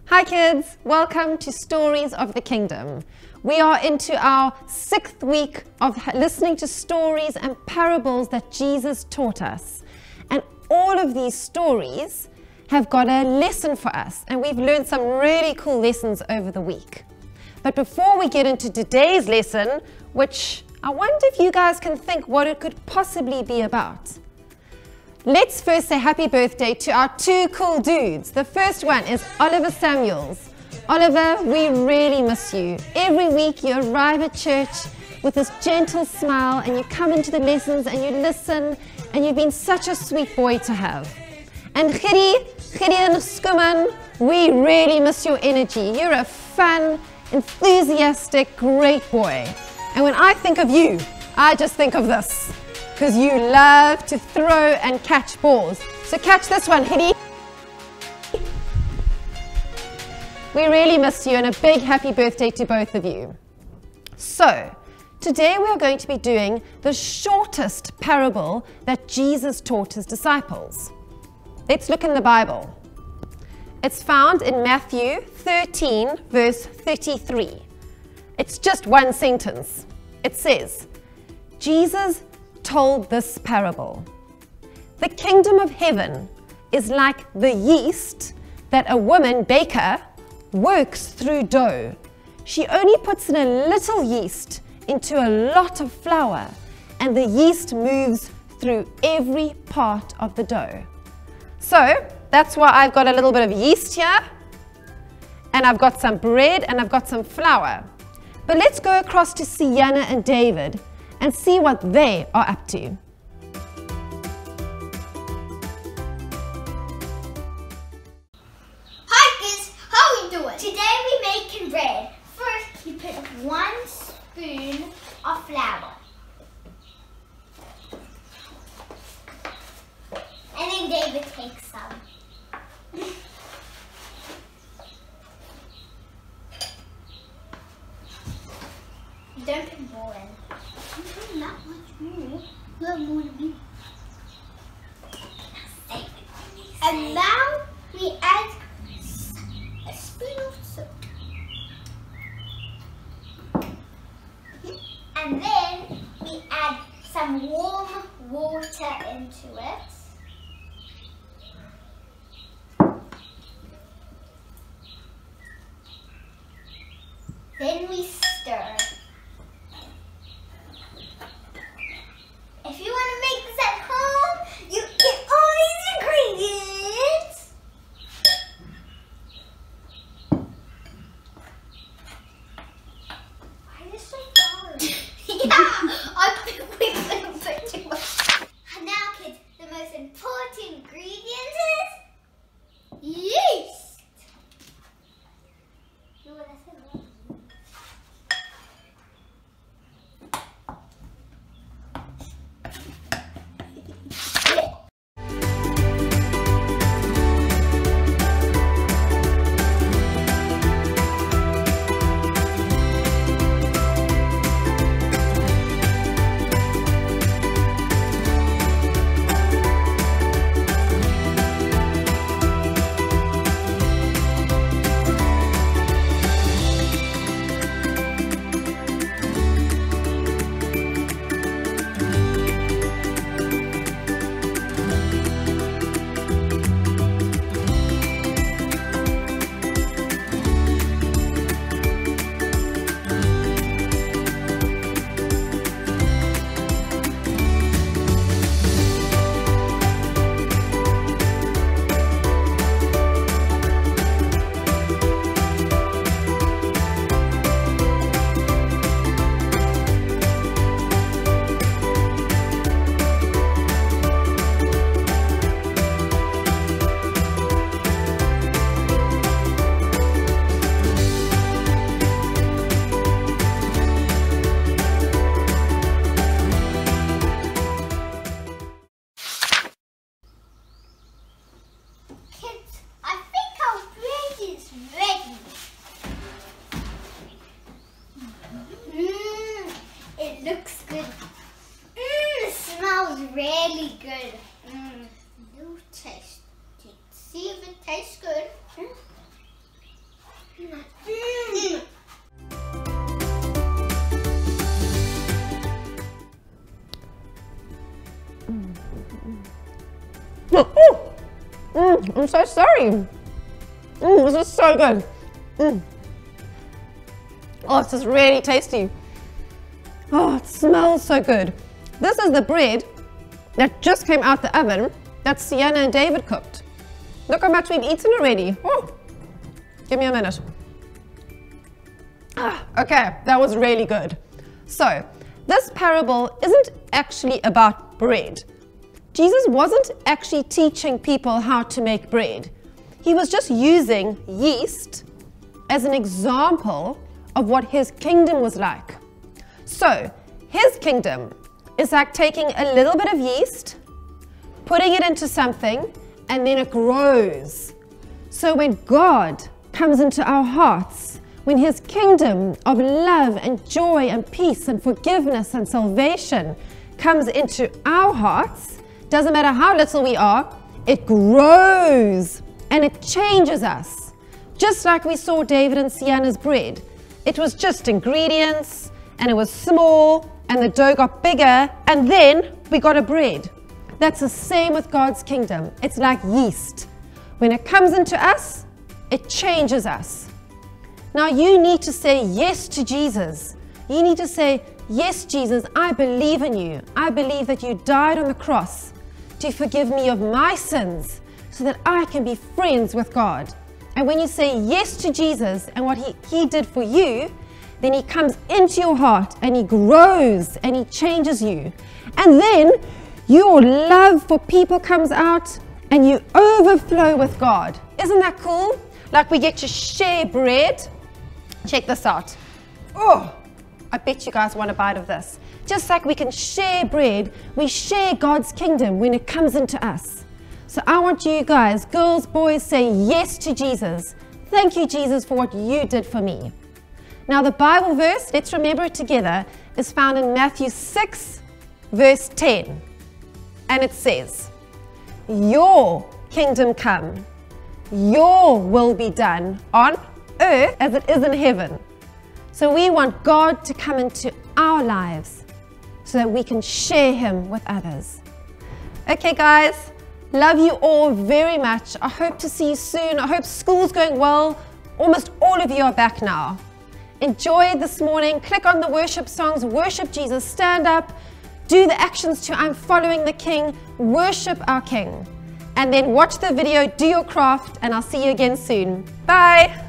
Hi kids, welcome to Stories of the Kingdom. We are into our 6th week of listening to stories and parables that Jesus taught us. And all of these stories have got a lesson for us, and we've learned some really cool lessons over the week. But before we get into today's lesson, which I wonder if you guys can think what it could possibly be about. Let's first say happy birthday to our 2 cool dudes. The first one is Oliver Samuels. Oliver, we really miss you. Every week you arrive at church with this gentle smile and you come into the lessons and you listen, and you've been such a sweet boy to have. And Gideon Skuman, we really miss your energy. You're a fun, enthusiastic, great boy. And when I think of you, I just think of this. Because you love to throw and catch balls. So catch this one, Hiddy. We really miss you, and a big happy birthday to both of you. So, today we are going to be doing the shortest parable that Jesus taught his disciples. Let's look in the Bible. It's found in Matthew 13, verse 33. It's just one sentence. It says, Jesus told this parable. The kingdom of heaven is like the yeast that a woman baker works through dough. She only puts in a little yeast into a lot of flour, and the yeast moves through every part of the dough. So that's why I've got a little bit of yeast here, and I've got some bread, and I've got some flour. But let's go across to Sienna and David and see what they are up to. Hi kids, how are we doing? Today we're making bread. First you put 1 spoon of flour. And then David takes some. You don't put more in. Not much more. Not more to be. And now we add a spoon of soap. And then we add some warm water into it. Then we stir. If you want to make this at home, you get all these ingredients. Why is this so hard? Yeah, I think we couldn't put too much. And now kids, the most important ingredient is yeast. You know what I said, right? really good. You taste it. See if it tastes good. I'm so sorry. This is so good. Oh, this is really tasty. Oh, it smells so good. This is the bread that just came out the oven that Sienna and David cooked. Look how much we've eaten already. Oh, give me a minute. Okay, that was really good. So, this parable isn't actually about bread. Jesus wasn't actually teaching people how to make bread. He was just using yeast as an example of what his kingdom was like. So, his kingdom is like taking a little bit of yeast, putting it into something, and then it grows. So when God comes into our hearts, when his kingdom of love and joy and peace and forgiveness and salvation comes into our hearts, doesn't matter how little we are, it grows and it changes us. Just like we saw David and Sienna's bread. It was just ingredients and it was small and the dough got bigger and then we got a bread. That's the same with God's kingdom. It's like yeast. When it comes into us, it changes us. Now you need to say yes to Jesus. You need to say, yes, Jesus, I believe in you. I believe that you died on the cross to forgive me of my sins so that I can be friends with God. And when you say yes to Jesus and what he did for you, then he comes into your heart and he grows and he changes you. And then your love for people comes out and you overflow with God. Isn't that cool? Like we get to share bread. Check this out. Oh, I bet you guys want a bite of this. Just like we can share bread, we share God's kingdom when it comes into us. So I want you guys, girls, boys, say yes to Jesus. Thank you, Jesus, for what you did for me. Now the Bible verse, let's remember it together, is found in Matthew 6, verse 10. And it says, your kingdom come, your will be done on earth as it is in heaven. So we want God to come into our lives so that we can share him with others. Okay guys, love you all very much. I hope to see you soon. I hope school's going well. Almost all of you are back now. Enjoy it this morning. Click on the worship songs, worship Jesus, stand up, do the actions to I'm following the King, worship our King. And then watch the video, do your craft, and I'll see you again soon. Bye.